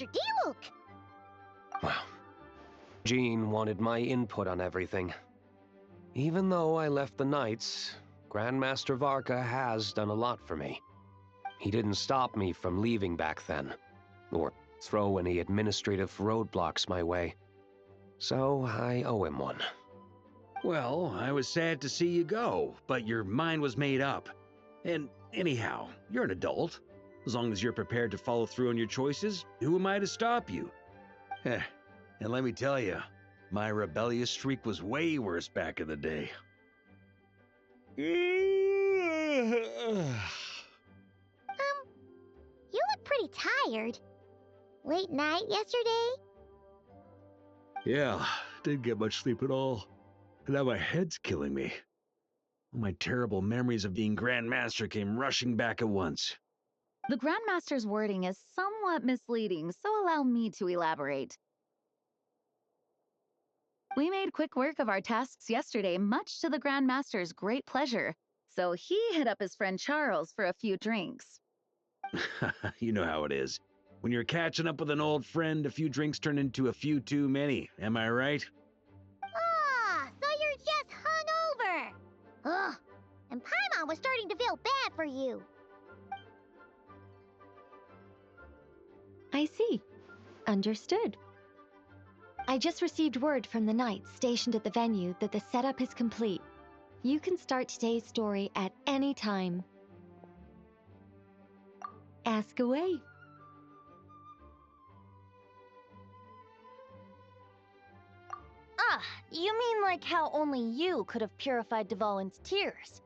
Grandmaster Diluc! Well, Jean wanted my input on everything. Even though I left the Knights, Grandmaster Varka has done a lot for me. He didn't stop me from leaving back then, or throw any administrative roadblocks my way. So I owe him one. Well, I was sad to see you go, but your mind was made up. And anyhow, you're an adult. As long as you're prepared to follow through on your choices, who am I to stop you? And let me tell you, my rebellious streak was way worse back in the day. You look pretty tired. Late night yesterday? Yeah, didn't get much sleep at all. And now my head's killing me. All my terrible memories of being Grandmaster came rushing back at once. The Grandmaster's wording is somewhat misleading, so allow me to elaborate. We made quick work of our tasks yesterday, much to the Grandmaster's great pleasure, so he hit up his friend Charles for a few drinks. You know how it is. When you're catching up with an old friend, a few drinks turn into a few too many, am I right? Ah, so you're just hungover! Ugh, and Paimon was starting to feel bad for you. I see. Understood. I just received word from the Knights stationed at the venue that the setup is complete. You can start today's story at any time. Ask away. Ah, you mean like how only you could have purified Dvalin's tears?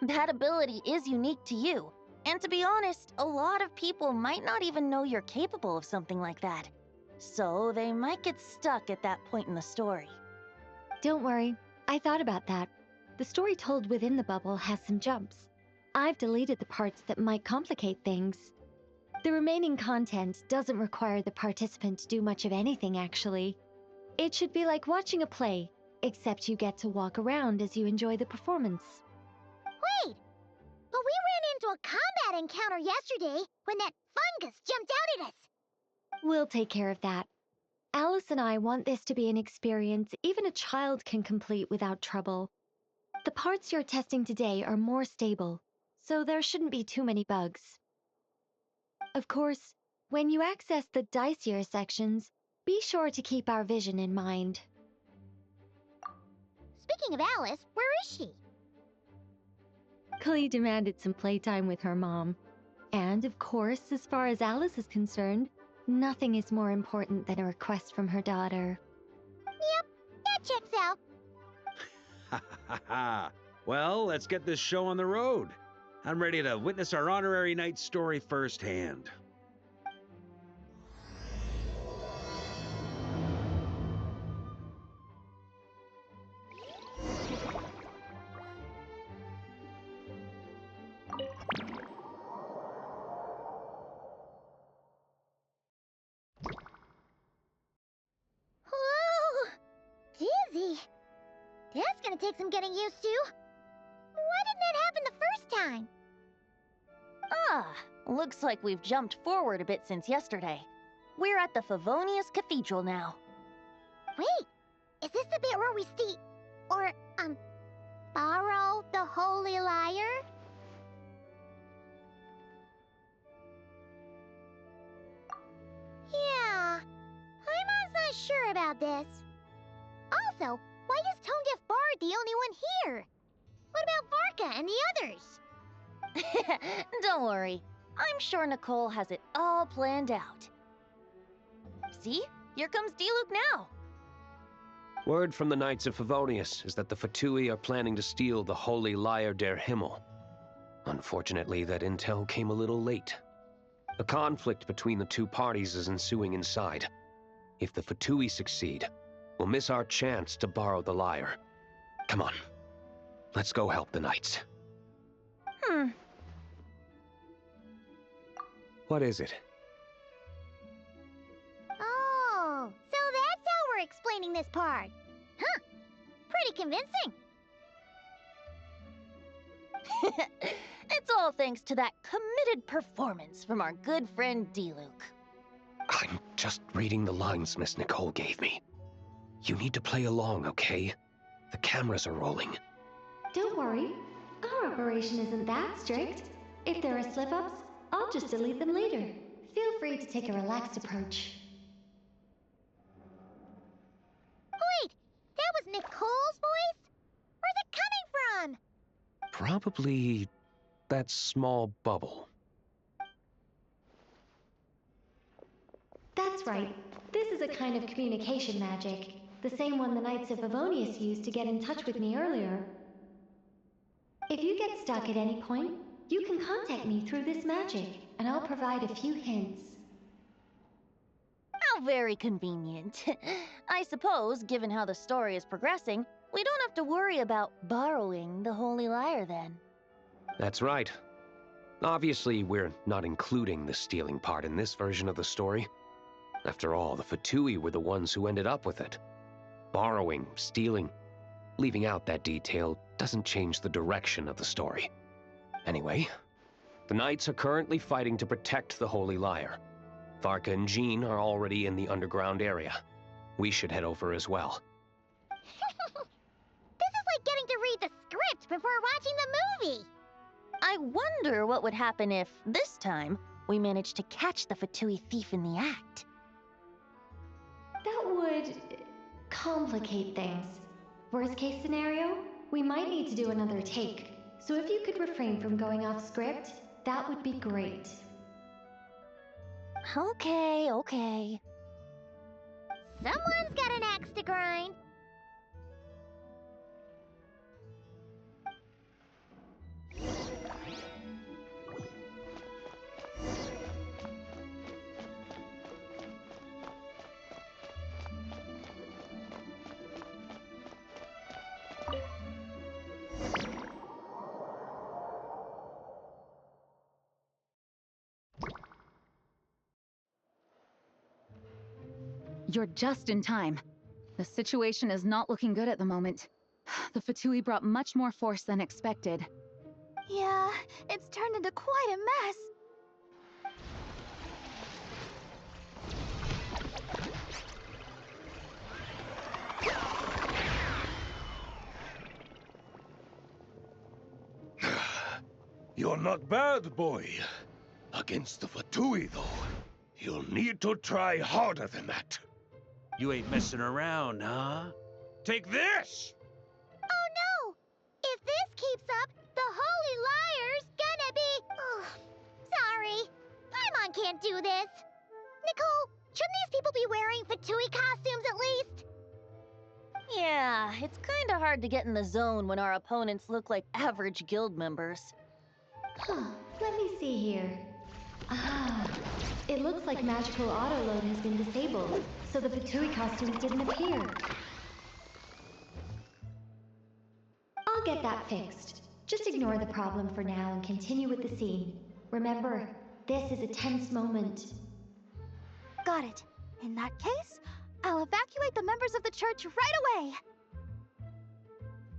That ability is unique to you, and to be honest, a lot of people might not even know you're capable of something like that. So they might get stuck at that point in the story. Don't worry, I thought about that. The story told within the bubble has some jumps. I've deleted the parts that might complicate things. The remaining content doesn't require the participant to do much of anything, actually. It should be like watching a play, except you get to walk around as you enjoy the performance. Wait! But we ran into a combat encounter yesterday when that fungus jumped out at us! We'll take care of that. Alice and I want this to be an experience even a child can complete without trouble. The parts you're testing today are more stable, so there shouldn't be too many bugs. Of course, when you access the dicier sections, be sure to keep our vision in mind. Speaking of Alice, where is she? Klee demanded some playtime with her mom. And of course, as far as Alice is concerned, nothing is more important than a request from her daughter. Yep, that checks out. Ha ha ha! Well, let's get this show on the road. I'm ready to witness our honorary knight story firsthand. Whoa! Dizzy. That's gonna take some getting used to. Why didn't that happen the first time? Ah, looks like we've jumped forward a bit since yesterday. We're at the Favonius Cathedral now. Wait, is this the bit where we see... or, borrow the Holy Lyre? Yeah, Paimon's not sure about this. Also, why is Tone-Deaf Bard the only one here? What about Varka and the others? Don't worry, I'm sure Nicole has it all planned out. See? Here comes Diluc now. Word from the Knights of Favonius is that the Fatui are planning to steal the Holy Lyre der Himmel. Unfortunately, that intel came a little late. A conflict between the two parties is ensuing inside. If the Fatui succeed, we'll miss our chance to borrow the lyre. Come on, let's go help the Knights. What is it? Oh, so that's how we're explaining this part. Huh, pretty convincing. It's all thanks to that committed performance from our good friend Diluc. I'm just reading the lines Miss Nicole gave me. You need to play along, okay? The cameras are rolling. Don't worry. Our operation isn't that strict. If there are slip-ups, I'll just delete them later. Feel free to take a relaxed approach. Wait, that was Nicole's voice? Where's it coming from? Probably that small bubble. That's right. This is a kind of communication magic. The same one the Knights of Favonius used to get in touch with me earlier. If you get stuck at any point, you can contact me through this magic, and I'll provide a few hints. How very convenient. I suppose, given how the story is progressing, we don't have to worry about borrowing the Holy Lyre then. That's right. Obviously, we're not including the stealing part in this version of the story. After all, the Fatui were the ones who ended up with it. Borrowing, stealing, leaving out that detail doesn't change the direction of the story. Anyway, the Knights are currently fighting to protect the Holy Lyre. Varka and Jean are already in the underground area. We should head over as well. This is like getting to read the script before watching the movie. I wonder what would happen if, this time, we managed to catch the Fatui thief in the act. That would complicate things. Worst case scenario, we might need to do another take. So if you could refrain from going off script, that would be great. Okay. Someone's got an axe to grind. You're just in time. The situation is not looking good at the moment. The Fatui brought much more force than expected. Yeah, it's turned into quite a mess. You're not bad, boy. Against the Fatui, though, you'll need to try harder than that. You ain't messing around, huh? Take this! Oh no! If this keeps up, the Holy Lyre's gonna be... Ugh. Sorry. Paimon can't do this. Nicole, shouldn't these people be wearing Fatui costumes at least? Yeah, it's kinda hard to get in the zone when our opponents look like average guild members. Let me see here. It looks like magical autoload has been disabled, so the Fatui costumes didn't appear. I'll get that fixed. Just ignore the problem for now and continue with the scene. Remember, this is a tense moment. Got it. In that case, I'll evacuate the members of the church right away.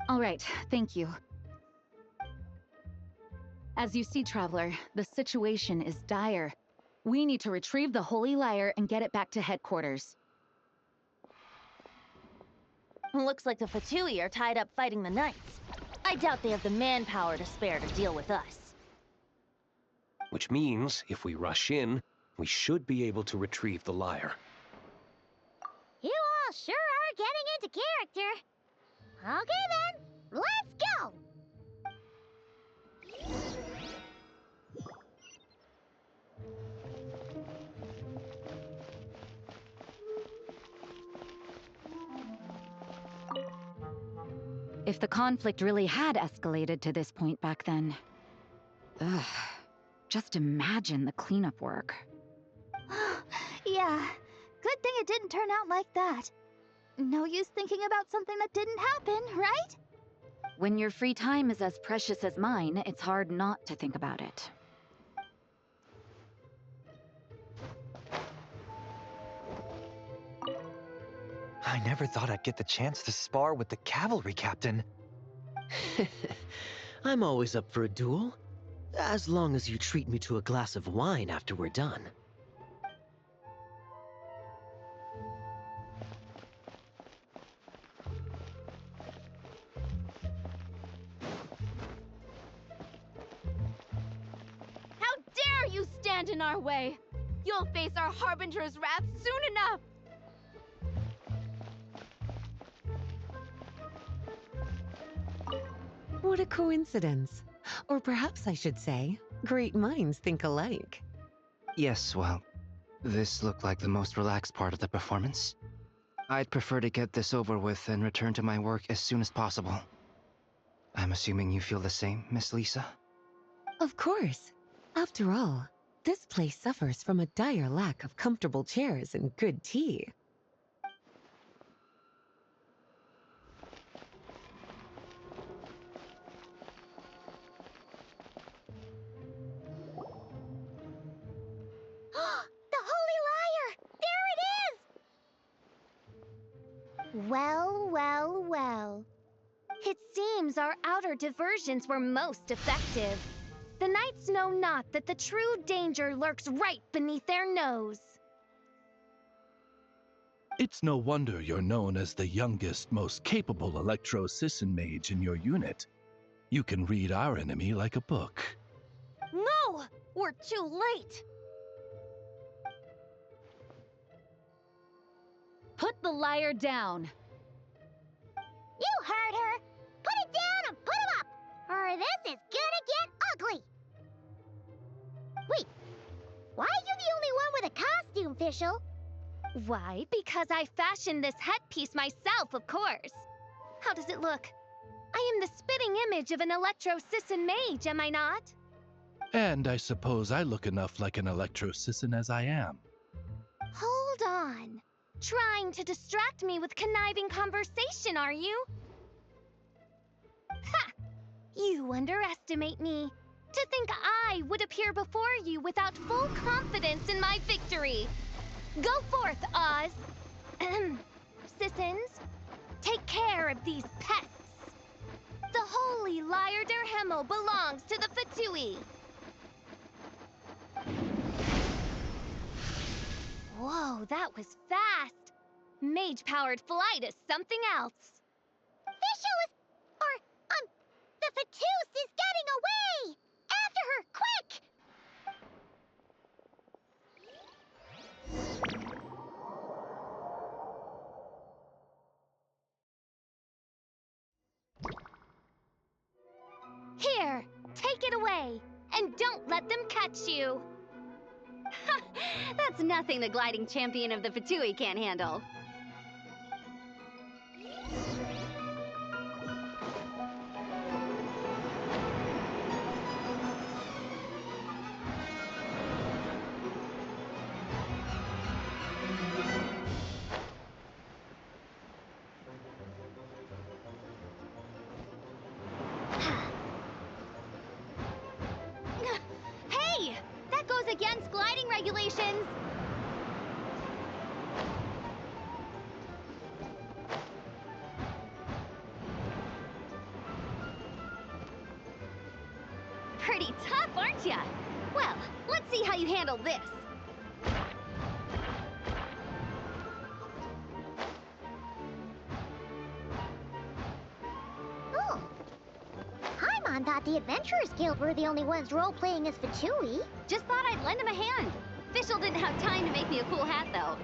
All right, thank you. As you see, Traveler, the situation is dire. We need to retrieve the Holy Lyre and get it back to headquarters. Looks like the Fatui are tied up fighting the Knights. I doubt they have the manpower to spare to deal with us. Which means, if we rush in, we should be able to retrieve the lyre. You all sure are getting into character. Okay then, let's go! If the conflict really had escalated to this point back then... Ugh. Just imagine the cleanup work. Yeah, good thing it didn't turn out like that. No use thinking about something that didn't happen, right? When your free time is as precious as mine, it's hard not to think about it. I never thought I'd get the chance to spar with the cavalry captain. I'm always up for a duel, as long as you treat me to a glass of wine after we're done. stand in our way. You'll face our Harbinger's wrath soon enough. What a coincidence. Or perhaps I should say, great minds think alike. Yes, well, this looked like the most relaxed part of the performance. I'd prefer to get this over with and return to my work as soon as possible. I'm assuming you feel the same, Miss Lisa? Of course. After all, this place suffers from a dire lack of comfortable chairs and good tea. The Holy Liar! There it is! Well, well, well. It seems our outer diversions were most effective. The knights know not that the true danger lurks right beneath their nose. It's no wonder you're known as the youngest, most capable electro-Sisson mage in your unit. You can read our enemy like a book. No! We're too late! Put the liar down. You heard her! Put it down and put him up! Or this is gonna get ugly! Wait, why are you the only one with a costume, Fischl? Why? Because I fashioned this headpiece myself, of course. How does it look? I am the spitting image of an electro-Sisson mage, am I not? And I suppose I look enough like an electro-Sisson as I am. Hold on. Trying to distract me with conniving conversation, are you? Ha! You underestimate me. To think I would appear before you without full confidence in my victory. Go forth, Oz. Sissons, take care of these pests. The holy Liar der Himmel belongs to the Fatui. Whoa, that was fast. Mage-powered flight is something else. Fischl is... the Fatus is getting away! After her, quick! Here, take it away, and don't let them catch you. That's nothing the gliding champion of the Fatui can't handle. Hey! That goes against gliding regulations! Pretty tough, aren't ya? Well, let's see how you handle this. Oh. Paimon thought the Adventurers Guild were the only ones role-playing as Fatui. Just thought I'd lend him a hand. Fischl didn't have time to make me a cool hat, though.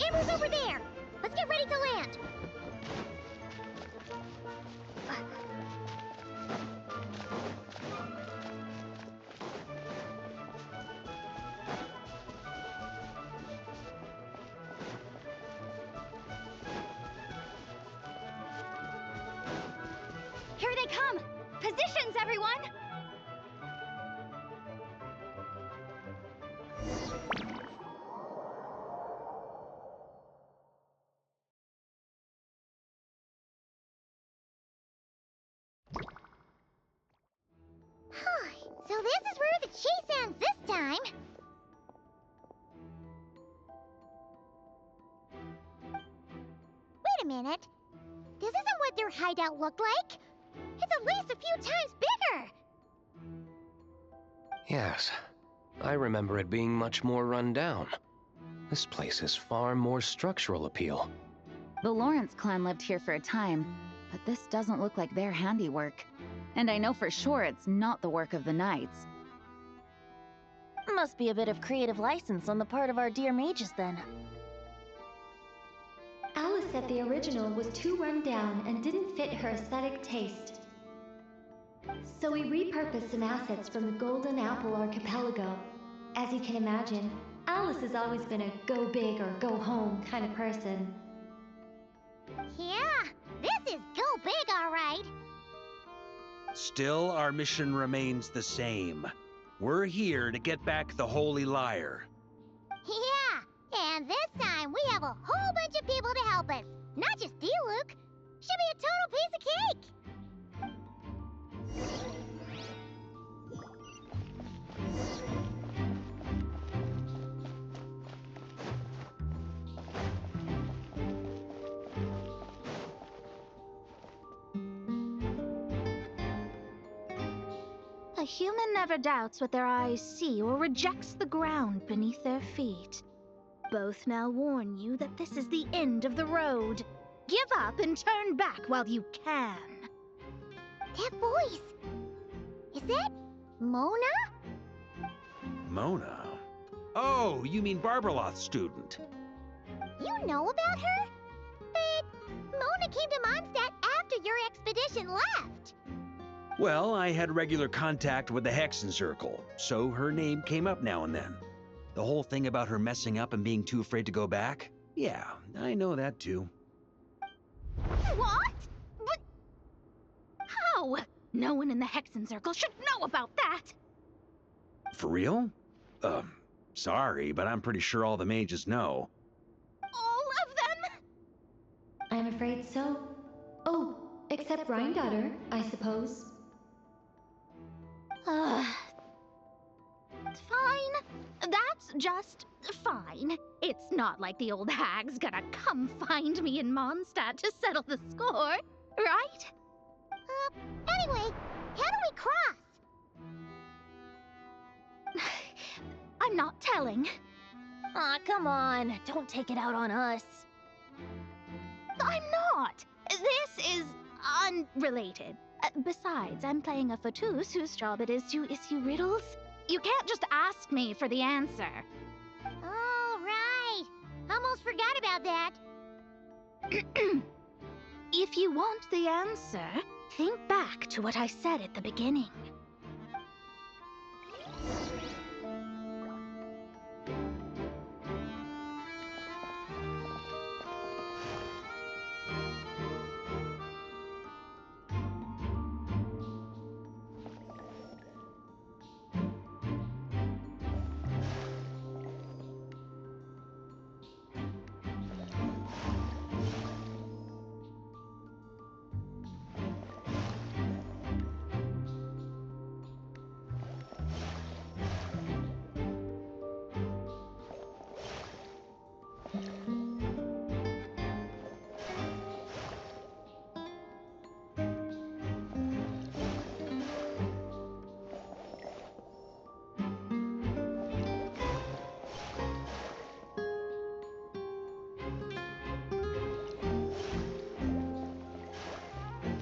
Amber's over there! Let's get ready to land! Here they come! Positions, everyone! So this is where the chase ends this time. Wait a minute. This isn't what their hideout looked like. It's at least a few times bigger. Yes, I remember it being much more run down. This place has far more structural appeal. The Lawrence clan lived here for a time, but this doesn't look like their handiwork. And I know for sure it's not the work of the knights. Must be a bit of creative license on the part of our dear mages then. Alice said the original was too run down and didn't fit her aesthetic taste. So we repurposed some assets from the Golden Apple Archipelago. As you can imagine, Alice has always been a go big or go home kind of person. Yeah, this is go big, all right. Still, our mission remains the same. We're here to get back the Holy Lyre. Yeah, and this time we have a whole bunch of people to help us. Not just Diluc. Should be a total piece of cake. A human never doubts what their eyes see or rejects the ground beneath their feet. Both now warn you that this is the end of the road. Give up and turn back while you can. That voice. Is that Mona? Mona? Oh, you mean Barbarloth's student. You know about her? But Mona came to Mondstadt after your expedition left. Well, I had regular contact with the Hexen Circle, so her name came up now and then. The whole thing about her messing up and being too afraid to go back? Yeah, I know that too. What? But how? No one in the Hexen Circle should know about that! For real? Sorry, but I'm pretty sure all the mages know. All of them? I'm afraid so. Oh, except Rhindaughter, I suppose. Fine. That's just fine. It's not like the old hag's gonna come find me in Mondstadt to settle the score, right? Anyway, how do we cross? I'm not telling. Aw, come on. Don't take it out on us. I'm not. This is unrelated. Besides, I'm playing a fatus whose job it is to issue riddles. You can't just ask me for the answer. All right. Almost forgot about that. If you want the answer, think back to what I said at the beginning.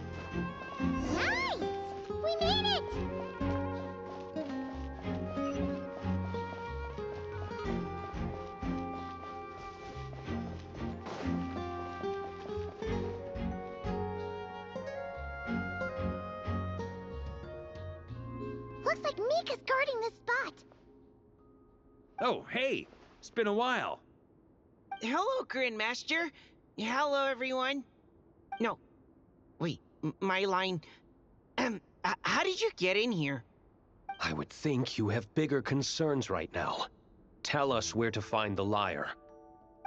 Nice! We made it! Looks like Mika's guarding this spot. Oh, hey! It's been a while. Hello, Grandmaster. Hello, everyone. No. Wait, my line. How did you get in here? I would think you have bigger concerns right now. Tell us where to find the lyre.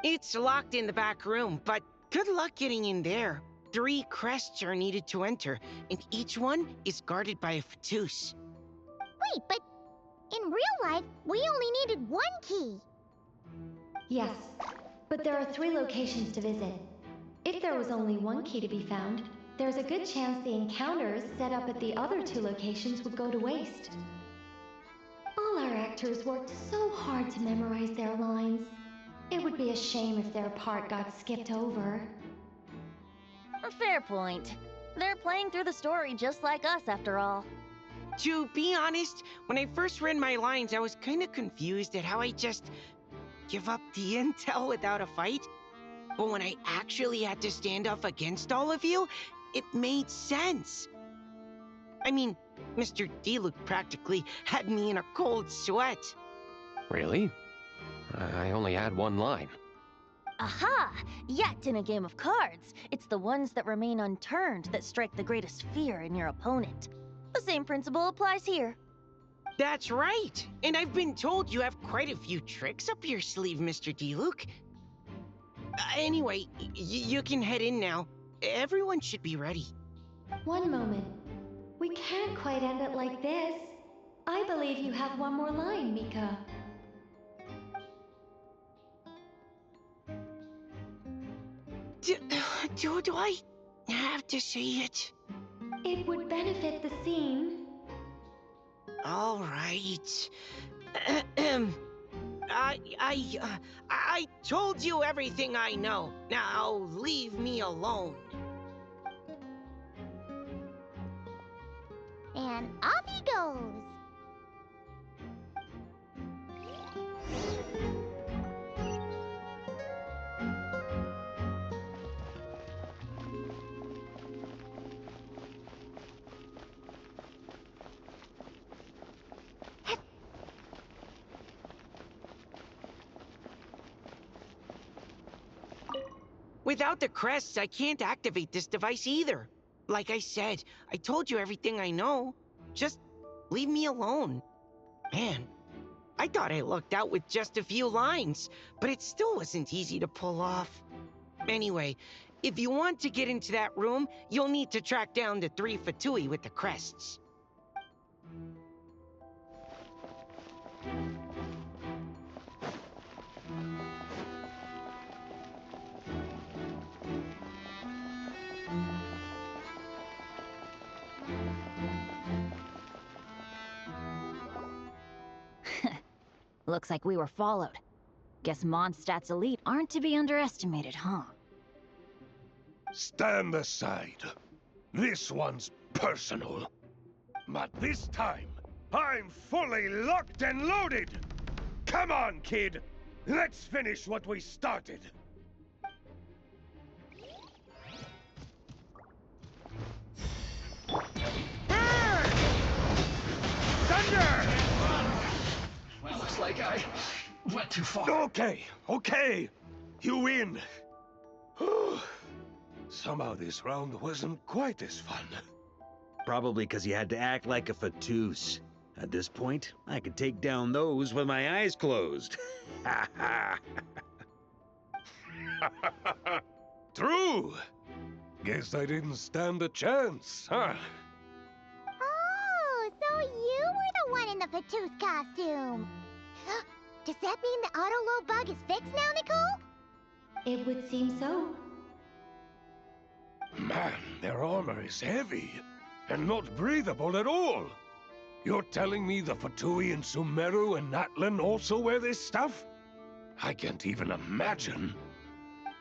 It's locked in the back room, but good luck getting in there. 3 crests are needed to enter, and each one is guarded by a fatus. Wait, but in real life, we only needed 1 key. Yes, but there are 3 locations to visit. If there was only 1 key to be found, there's a good chance the encounters set up at the other 2 locations would go to waste. All our actors worked so hard to memorize their lines. It would be a shame if their part got skipped over. A fair point. They're playing through the story just like us, after all. To be honest, when I first read my lines, I was kind of confused at how I just give up the intel without a fight. But when I actually had to stand up against all of you, it made sense. I mean, Mr. Diluc practically had me in a cold sweat. Really? I only had one line. Aha! Yet in a game of cards, it's the ones that remain unturned that strike the greatest fear in your opponent. The same principle applies here. That's right. And I've been told you have quite a few tricks up your sleeve, Mr. Diluc. Anyway, you can head in now. Everyone should be ready. One moment. We can't quite end it like this. I believe you have one more line, Mika. Do I have to say it? It would benefit the scene. All right. I told you everything I know. Now leave me alone. And off he goes. Without the crests, I can't activate this device either. Like I said, I told you everything I know. Just leave me alone. Man, I thought I lucked out with just a few lines, but it still wasn't easy to pull off. Anyway, if you want to get into that room, you'll need to track down the 3 Fatui with the crests. Looks like we were followed. Guess Mondstadt's elite aren't to be underestimated, huh? Stand aside. This one's personal. But this time, I'm fully locked and loaded! Come on, kid! Let's finish what we started! Burn! Thunder! Looks like I went too far. Okay. You win. Somehow this round wasn't quite as fun. Probably because you had to act like a Fatous. At this point, I could take down those with my eyes closed. True. Guess I didn't stand a chance, huh? Oh, so you were the one in the Fatous costume. Does that mean the auto-load bug is fixed now, Nicole? It would seem so. Man, their armor is heavy, and not breathable at all. You're telling me the Fatui in Sumeru and Natlan also wear this stuff? I can't even imagine.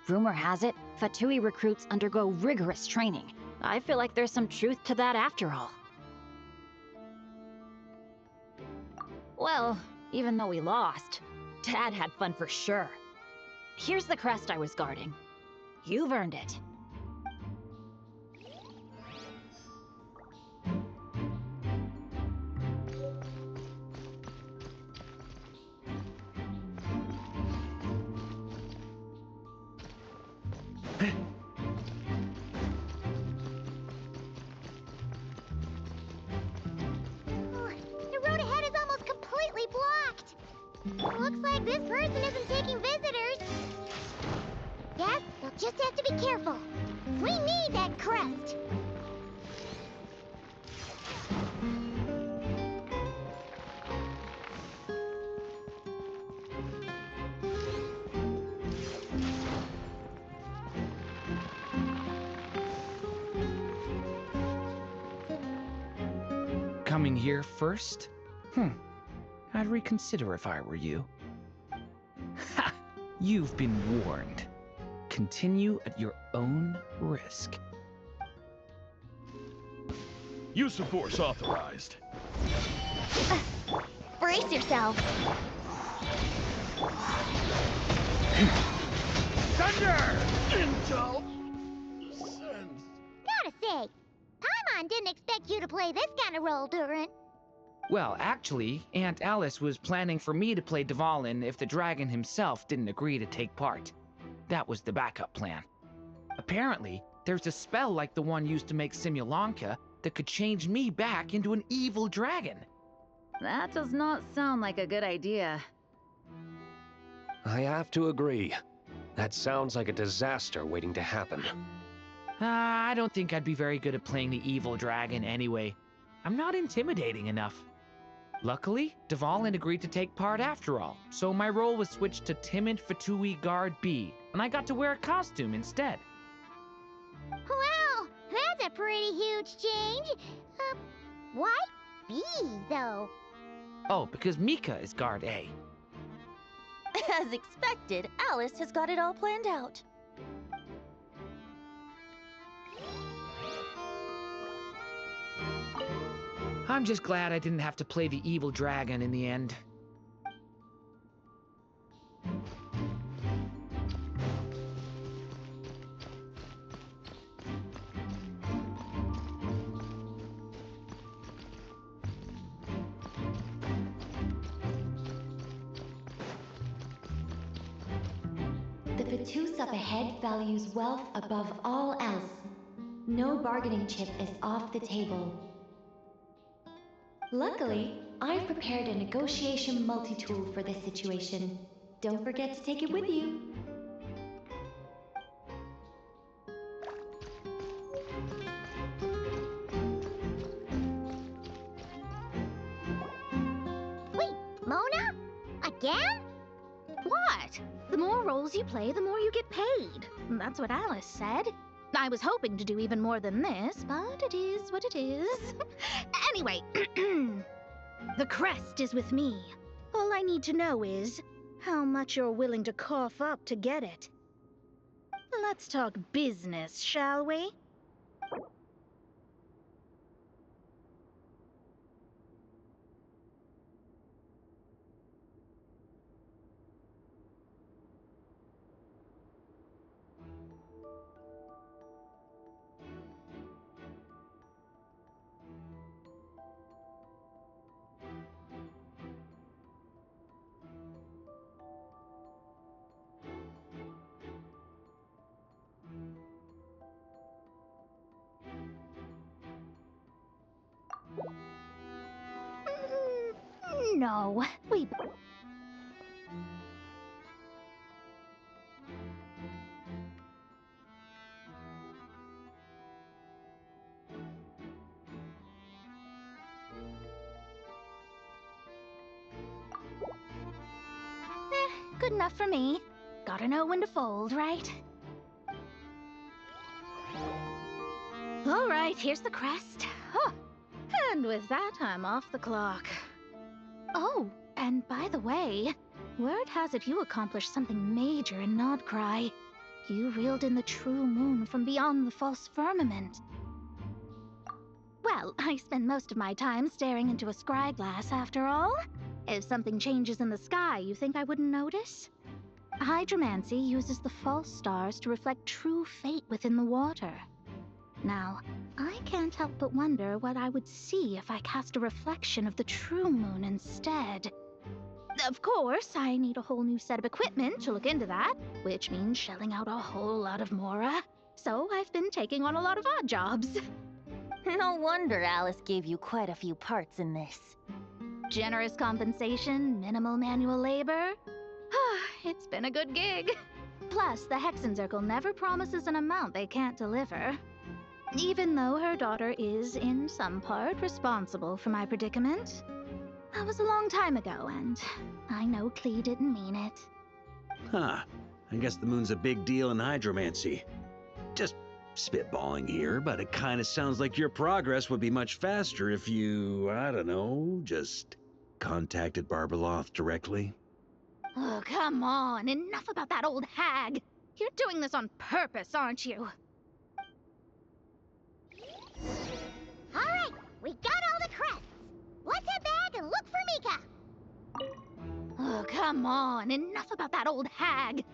Rumor has it, Fatui recruits undergo rigorous training. I feel like there's some truth to that after all. Well, even though we lost, Dad had fun for sure. Here's the crest I was guarding. You've earned it. The road ahead is almost completely blocked. Looks like this person isn't taking visitors. Yes, we'll just have to be careful. We need that crest. Coming here first? I'd reconsider if I were you. Ha! You've been warned. Continue at your own risk. Use of force authorized. Brace yourself. Thunder! Intel! Gotta say, Paimon didn't expect you to play this kind of role, Durin. Well, actually, Aunt Alice was planning for me to play Dvalin if the dragon himself didn't agree to take part. That was the backup plan. Apparently, there's a spell like the one used to make Simulanka that could change me back into an evil dragon. That does not sound like a good idea. I have to agree. That sounds like a disaster waiting to happen. I don't think I'd be very good at playing the evil dragon anyway. I'm not intimidating enough. Luckily, Dvalin agreed to take part after all, so my role was switched to Timid Fatui Guard B, and I got to wear a costume instead. Wow, that's a pretty huge change. Why B, though? Oh, because Mika is Guard A. As expected, Alice has got it all planned out. I'm just glad I didn't have to play the evil dragon in the end. The Fatus up ahead values wealth above all else. No bargaining chip is off the table. Luckily, I've prepared a negotiation multi-tool for this situation. Don't forget to take it with you. Wait, Mona? Again? What? The more roles you play, the more you get paid. That's what Alice said. I was hoping to do even more than this, but it is what it is. Anyway, the crest is with me. All I need to know is how much you're willing to cough up to get it. Let's talk business, shall we? No, we... Good enough for me. Gotta know when to fold, right? All right, here's the crest. Huh. And with that, I'm off the clock. Oh, and by the way, word has it you accomplished something major in Nodcry. You reeled in the true moon from beyond the false firmament. Well, I spend most of my time staring into a scry glass after all. If something changes in the sky, you think I wouldn't notice? Hydromancy uses the false stars to reflect true fate within the water. Now, I can't help but wonder what I would see if I cast a reflection of the true moon instead. Of course, I need a whole new set of equipment to look into that, which means shelling out a whole lot of mora. So I've been taking on a lot of odd jobs. No wonder Alice gave you quite a few parts in this. Generous compensation, minimal manual labor. It's been a good gig. Plus, the Hexen Circle never promises an amount they can't deliver. Even though her daughter is, in some part, responsible for my predicament. That was a long time ago, and I know Klee didn't mean it. Huh. I guess the moon's a big deal in hydromancy. Just spitballing here, but it kind of sounds like your progress would be much faster if you, I don't know, just contacted Barbeloth directly. Oh, come on. Enough about that old hag. You're doing this on purpose, aren't you? All right, We got all the crests. Let's head back and look for Mika. Oh, come on. Enough about that old hag.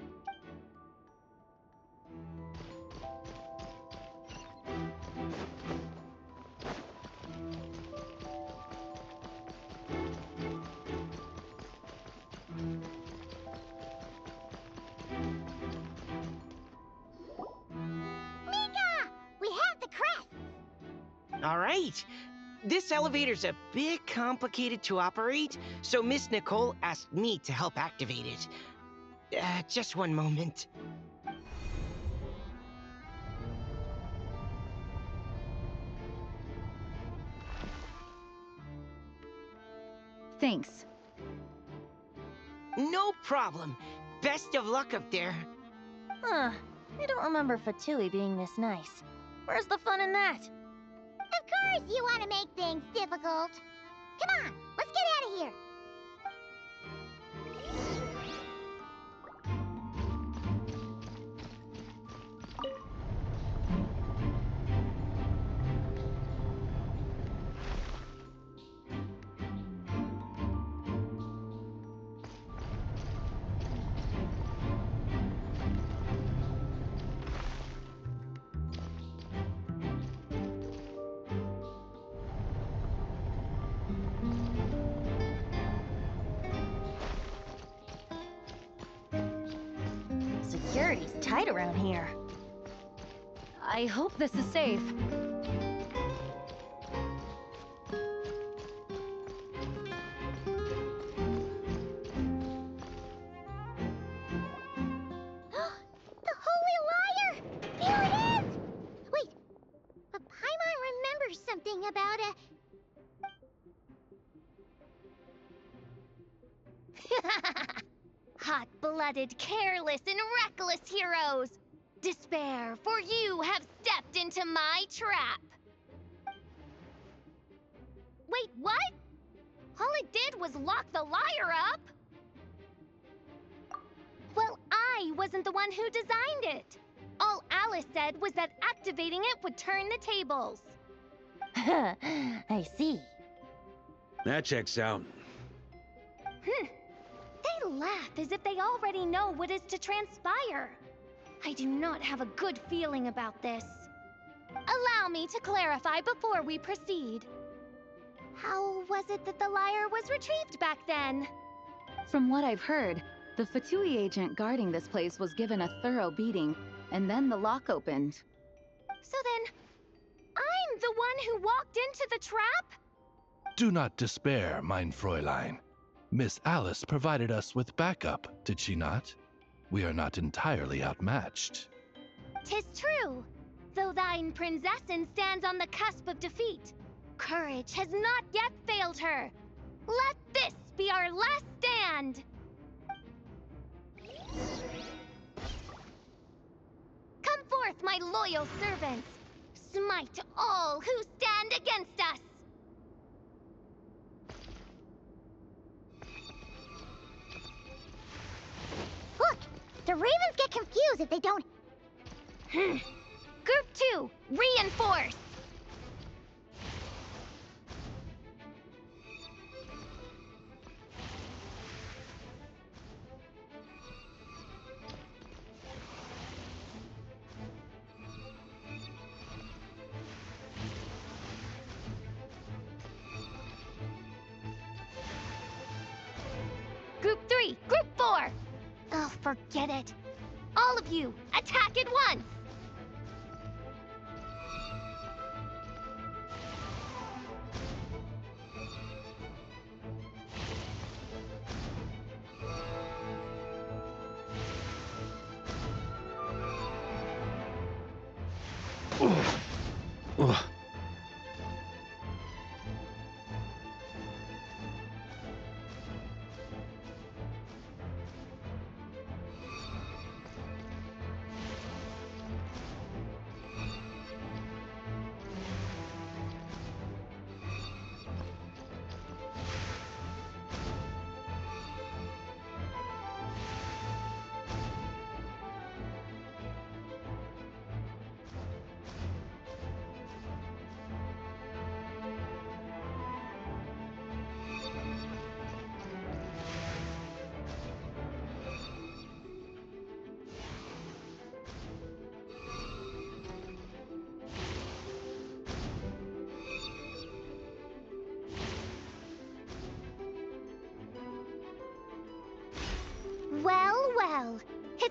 Mika! We have the crests. All right. This elevator's a bit complicated to operate, so Miss Nicole asked me to help activate it. Just one moment. Thanks. No problem. Best of luck up there. Huh. I don't remember Fatui being this nice. Where's the fun in that? Of course you want to make things difficult. Come on, let's get out of here. Security's tight around here. I hope this is safe. The Holy Liar! Here it is! Wait, but Paimon remembers something about a... Hot-blooded, careless, and reckless heroes! Despair, for you have stepped into my trap! Wait, what? All it did was lock the liar up! Well, I wasn't the one who designed it. All Alice said was that activating it would turn the tables. I see. That checks out. They laugh as if they already know what is to transpire. I do not have a good feeling about this. Allow me to clarify before we proceed. How was it that the liar was retrieved back then? From what I've heard, the Fatui agent guarding this place was given a thorough beating, and then the lock opened. So then, I'm the one who walked into the trap? Do not despair, mein Fräulein. Miss Alice provided us with backup, did she not? We are not entirely outmatched. 'Tis true. Though thine Prinzessin stands on the cusp of defeat, courage has not yet failed her. Let this be our last stand! Come forth, my loyal servants! Smite all who stand against us! Look, the Ravens get confused if they don't... Group 2, reinforce! Group 3, Group 4! Oh, forget it. All of you, attack at once!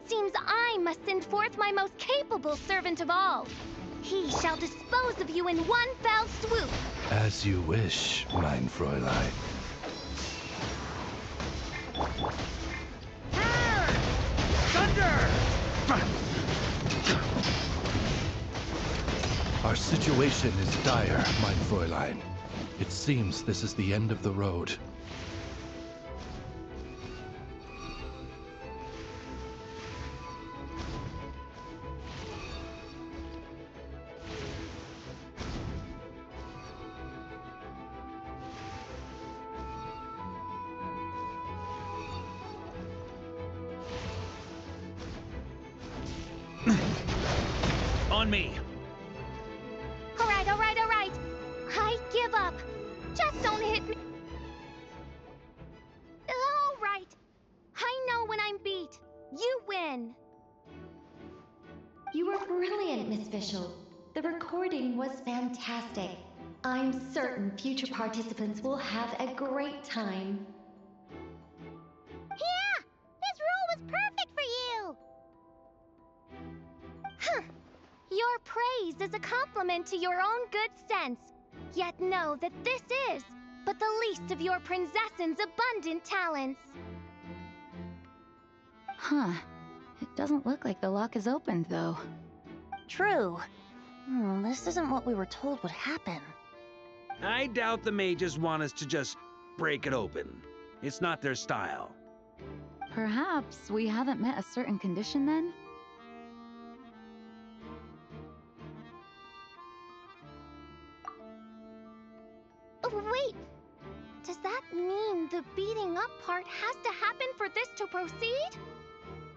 seems I must send forth my most capable servant of all. He shall dispose of you in one fell swoop. As you wish, mein Fräulein. Thunder! Our situation is dire, mein Fräulein. It seems this is the end of the road. On me! All right. I give up. Just don't hit me. All right. I know when I'm beat. You win. You were brilliant, Miss Fischl. The recording was fantastic. I'm certain future participants will have a great time. Yeah! This role was perfect for you! Huh. Your praise is a compliment to your own good sense. Yet know that this is but the least of your princess's abundant talents. Huh. It doesn't look like the lock is opened, though. True. This isn't what we were told would happen. I doubt the mages want us to just break it open. It's not their style. Perhaps we haven't met a certain condition then? Oh, wait! Does that mean the beating up part has to happen for this to proceed?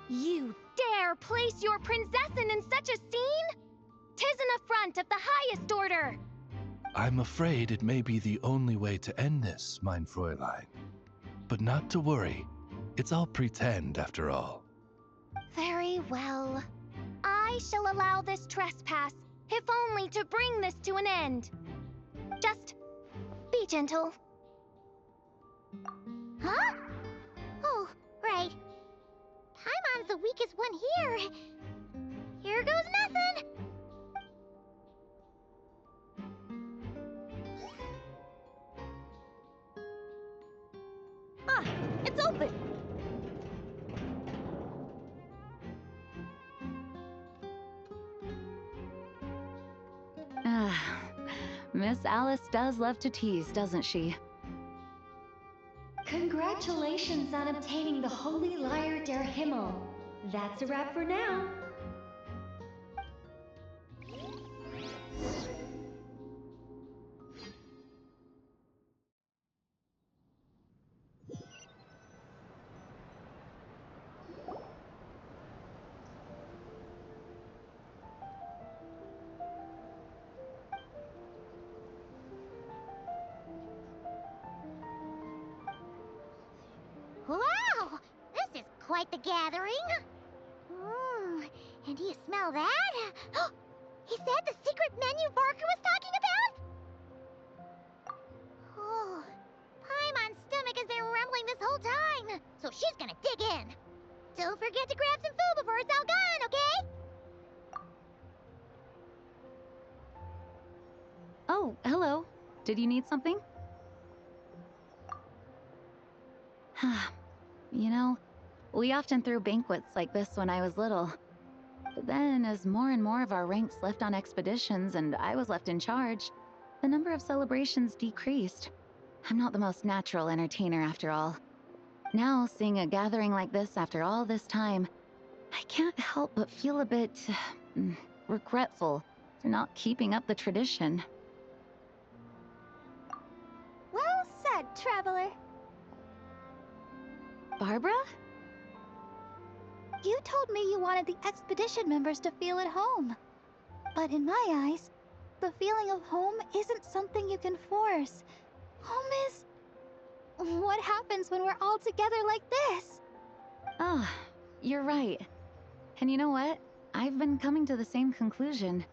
You dare place your princessin in such a scene? 'Tis an affront of the highest order! I'm afraid it may be the only way to end this, mein Fräulein. But not to worry. It's all pretend, after all. Very well. I shall allow this trespass, if only to bring this to an end. Just be gentle. Huh? Oh, right. Paimon's the weakest one here. Here goes nothing. Ah, it's open! Miss Alice does love to tease, doesn't she? Congratulations on obtaining the Holy Lyre der Himmel. That's a wrap for now. Wow! This is quite the gathering. And do you smell that? Is that the secret menu Barker was talking about? Oh, Paimon's stomach has been rumbling this whole time, so she's gonna dig in. Don't forget to grab some food before it's all gone, okay? Oh, hello. Did you need something? You know, we often threw banquets like this when I was little. But then, as more and more of our ranks left on expeditions and I was left in charge, the number of celebrations decreased. I'm not the most natural entertainer after all. Now, seeing a gathering like this after all this time, I can't help but feel a bit regretful for not keeping up the tradition. Well said, traveler. Barbara? You told me you wanted the expedition members to feel at home. But in my eyes, the feeling of home isn't something you can force. Home is... what happens when we're all together like this? Oh, you're right. And you know what? I've been coming to the same conclusion.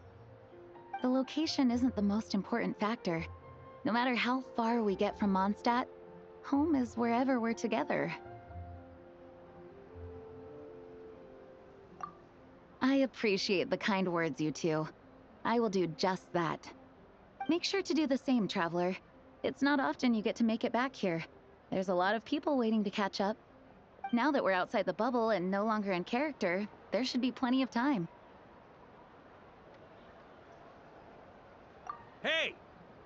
The location isn't the most important factor. No matter how far we get from Mondstadt, home is wherever we're together. I appreciate the kind words, you two. I will do just that. Make sure to do the same, Traveler. It's not often you get to make it back here. There's a lot of people waiting to catch up. Now that we're outside the bubble and no longer in character, there should be plenty of time. Hey!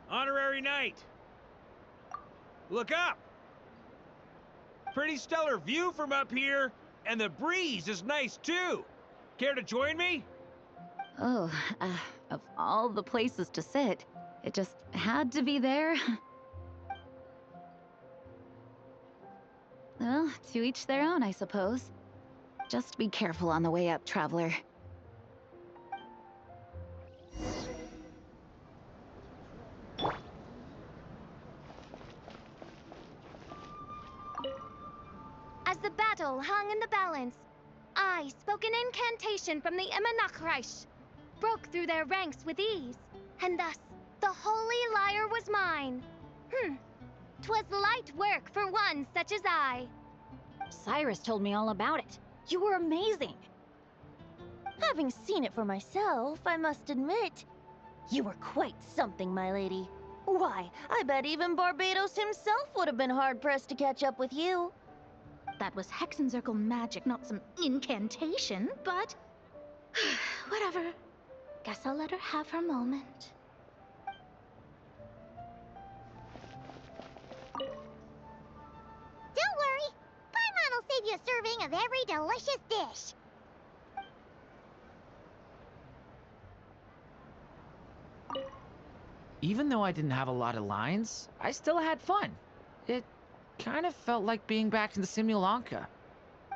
Honorary Knight! Look up! Pretty stellar view from up here, and the breeze is nice too. Care to join me? Oh, of all the places to sit, it just had to be there. Well, to each their own, I suppose. Just be careful on the way up, Traveler. As the battle hung in the balance, I spoke an incantation from the Emanachreich, broke through their ranks with ease, and thus the holy lyre was mine. 'Twas light work for one such as I. Cyrus told me all about it. You were amazing. Having seen it for myself, I must admit, you were quite something, my lady. Why, I bet even Barbados himself would have been hard-pressed to catch up with you. That was Hexencircle magic, not some incantation, but... whatever. Guess I'll let her have her moment. Don't worry. Paimon will save you a serving of every delicious dish. Even though I didn't have a lot of lines, I still had fun. It kind of felt like being back in the Simulanka.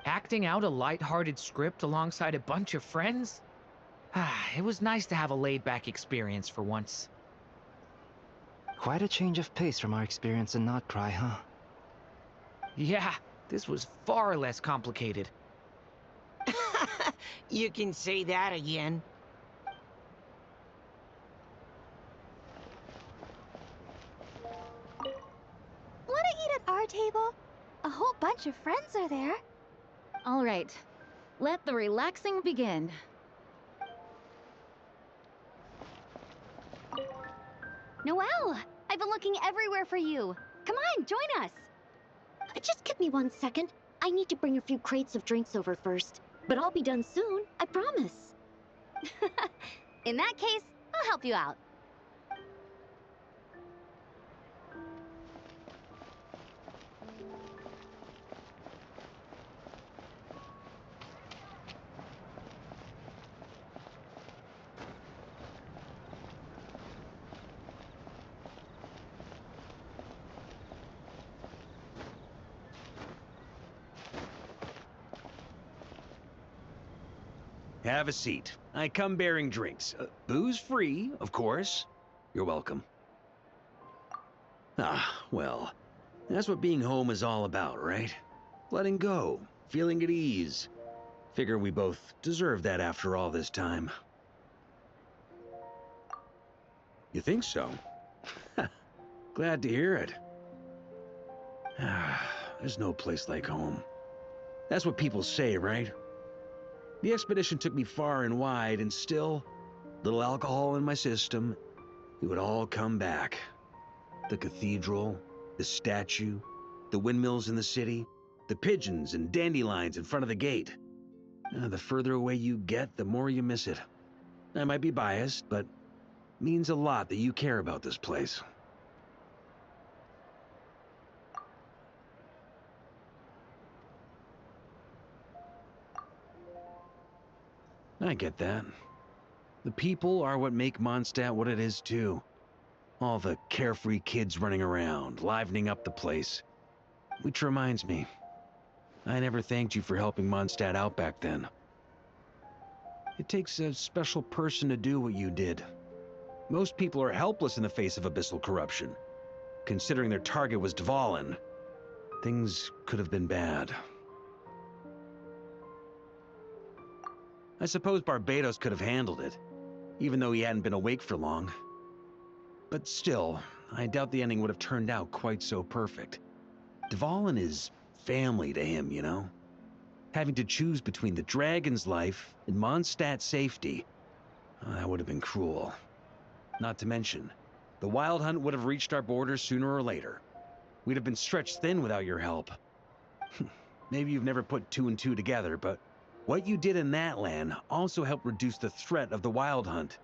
Acting out a light-hearted script alongside a bunch of friends. It was nice to have a laid-back experience for once. Quite a change of pace from our experience in Notcry, huh? Yeah, this was far less complicated. You can say that again. Wanna eat at our table? A whole bunch of friends are there. All right, let the relaxing begin. Noelle, I've been looking everywhere for you. Come on, join us. Just give me 1 second. I need to bring a few crates of drinks over first. But I'll be done soon, I promise. In that case, I'll help you out. Have a seat. I come bearing drinks. Booze free, of course. You're welcome. Well, that's what being home is all about, right? Letting go, feeling at ease. Figure we both deserve that after all this time. You think so? Glad to hear it. There's no place like home. That's what people say, right? The expedition took me far and wide, and still, little alcohol in my system, it would all come back. The cathedral, the statue, the windmills in the city, the pigeons and dandelions in front of the gate. The further away you get, the more you miss it. I might be biased, but it means a lot that you care about this place. I get that. The people are what make Mondstadt what it is, too. All the carefree kids running around, livening up the place. Which reminds me, I never thanked you for helping Mondstadt out back then. It takes a special person to do what you did. Most people are helpless in the face of abyssal corruption. Considering their target was Dvalin, things could have been bad. I suppose Barbados could have handled it, even though he hadn't been awake for long. But still, I doubt the ending would have turned out quite so perfect. Dvalin is family to him, you know? Having to choose between the dragon's life and Mondstadt's safety. That would have been cruel. Not to mention, the wild hunt would have reached our borders sooner or later. We'd have been stretched thin without your help. Maybe you've never put two and two together, but what you did in Natlan also helped reduce the threat of the wild hunt.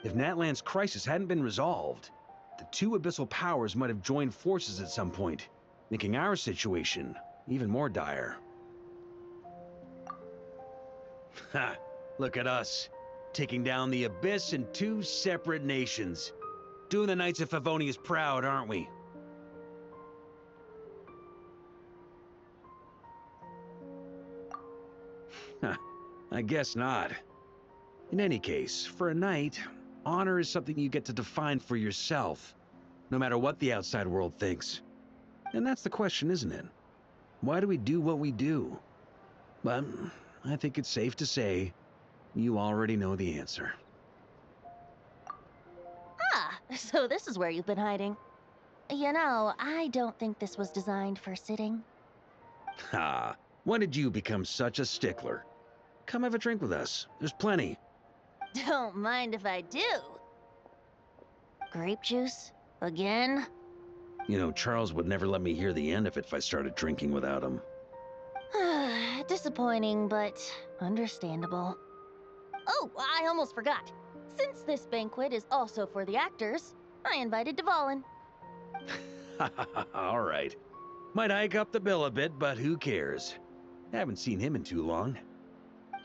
If Natlan's crisis hadn't been resolved, the two abyssal powers might have joined forces at some point, making our situation even more dire. Ha! Look at us, taking down the Abyss in two separate nations. Doing the Knights of Favonius proud, aren't we? I guess not. In any case, for a knight, honor is something you get to define for yourself, no matter what the outside world thinks. And that's the question, isn't it? Why do we do what we do? But I think it's safe to say you already know the answer. Ah, so this is where you've been hiding. You know, I don't think this was designed for sitting. Ha! When did you become such a stickler? Come have a drink with us. There's plenty. Don't mind if I do. Grape juice? Again? You know, Charles would never let me hear the end of it if I started drinking without him. Disappointing, but understandable. Oh, I almost forgot. Since this banquet is also for the actors, I invited Dvalin. All right. Might hike up the bill a bit, but who cares? Haven't seen him in too long.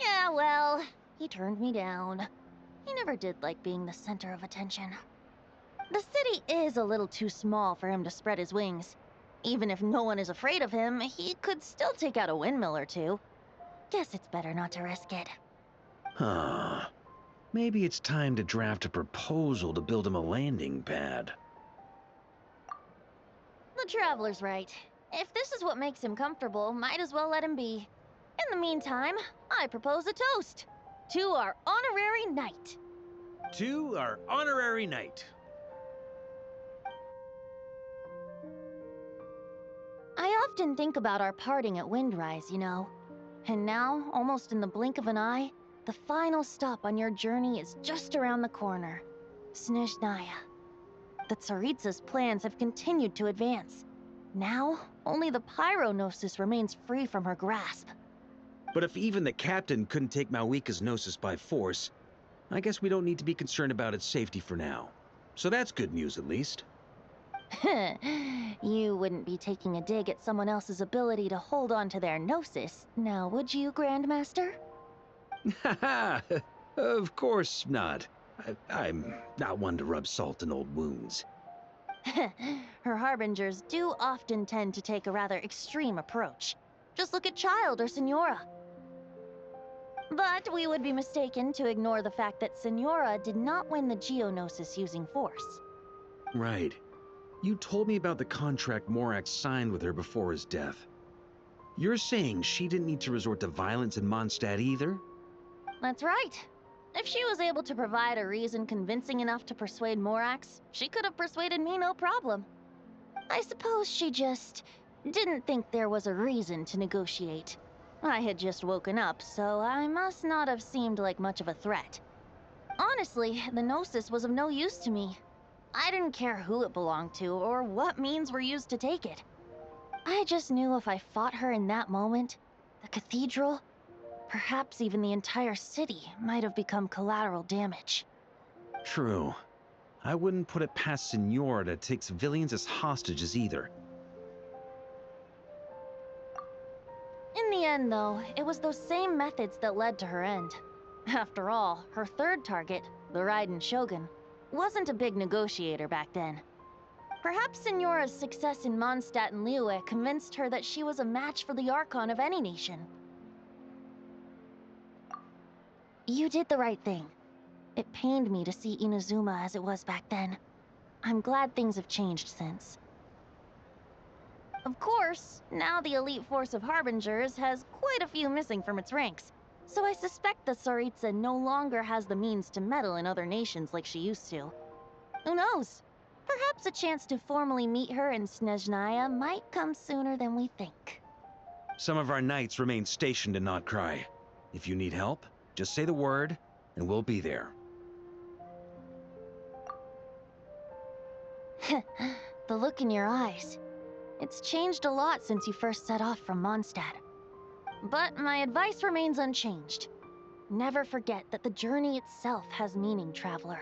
Yeah, well, he turned me down. He never did like being the center of attention. The city is a little too small for him to spread his wings. Even if no one is afraid of him, he could still take out a windmill or two. Guess it's better not to risk it. Huh. Maybe it's time to draft a proposal to build him a landing pad. The Traveler's right. If this is what makes him comfortable, might as well let him be. In the meantime, I propose a toast to our honorary knight. To our honorary knight. I often think about our parting at Windrise, you know. And now, almost in the blink of an eye, the final stop on your journey is just around the corner. Snezhnaya. The Tsaritsa's plans have continued to advance. Now, only the Pyro-Gnosis remains free from her grasp. But if even the captain couldn't take Malwika's Gnosis by force, I guess we don't need to be concerned about its safety for now. So that's good news, at least. You wouldn't be taking a dig at someone else's ability to hold on to their Gnosis, now would you, Grandmaster? Haha! Of course not. I'm not one to rub salt in old wounds. Her harbingers do often tend to take a rather extreme approach. Just look at Child or Signora. But we would be mistaken to ignore the fact that Signora did not win the Geonosis using force. Right. You told me about the contract Morak signed with her before his death. You're saying she didn't need to resort to violence in Mondstadt either? That's right. If she was able to provide a reason convincing enough to persuade Morax, she could have persuaded me no problem. I suppose she just didn't think there was a reason to negotiate. I had just woken up, so I must not have seemed like much of a threat. Honestly, the Gnosis was of no use to me. I didn't care who it belonged to or what means were used to take it. I just knew if I fought her in that moment, the cathedral, perhaps even the entire city, might have become collateral damage. True. I wouldn't put it past Signora to take civilians as hostages either. In the end, though, it was those same methods that led to her end. After all, her third target, the Raiden Shogun, wasn't a big negotiator back then. Perhaps Signora's success in Mondstadt and Liyue convinced her that she was a match for the Archon of any nation. You did the right thing. It pained me to see Inazuma as it was back then. I'm glad things have changed since. Of course, now the elite force of Harbingers has quite a few missing from its ranks, so I suspect the Tsaritsa no longer has the means to meddle in other nations like she used to. Who knows? Perhaps a chance to formally meet her in Snezhnaya might come sooner than we think. Some of our knights remain stationed in Not Cry. If you need help, just say the word, and we'll be there. The look in your eyes. It's changed a lot since you first set off from Mondstadt. But my advice remains unchanged. Never forget that the journey itself has meaning, traveler.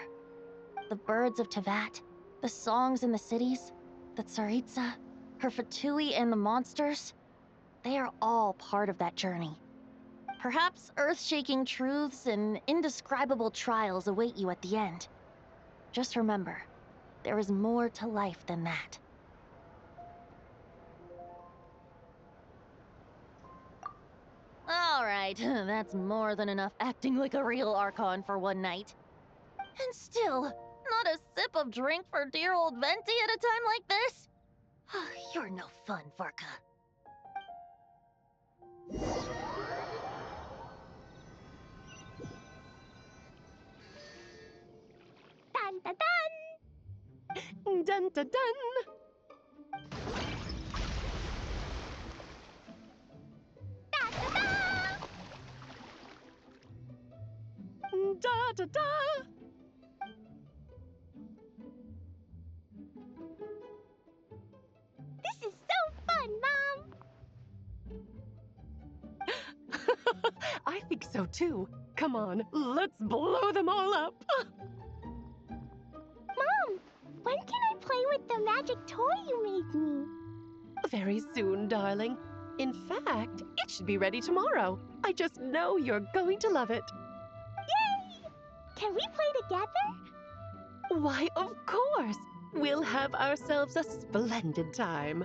The birds of Tevat, the songs in the cities, the Tsaritsa, her Fatui and the monsters, they are all part of that journey. Perhaps earth-shaking truths and indescribable trials await you at the end. Just remember, there is more to life than that. All right, that's more than enough acting like a real Archon for one night. And still, not a sip of drink for dear old Venti at a time like this? You're no fun, Varka. Dun dun dun! Dun dun dun! Da da da! This is so fun, Mom! I think so too. Come on, let's blow them all up! Mom, when can I play with the magic toy you made me? Very soon, darling. In fact, it should be ready tomorrow. I just know you're going to love it. Yay! Can we play together? Why, of course! We'll have ourselves a splendid time.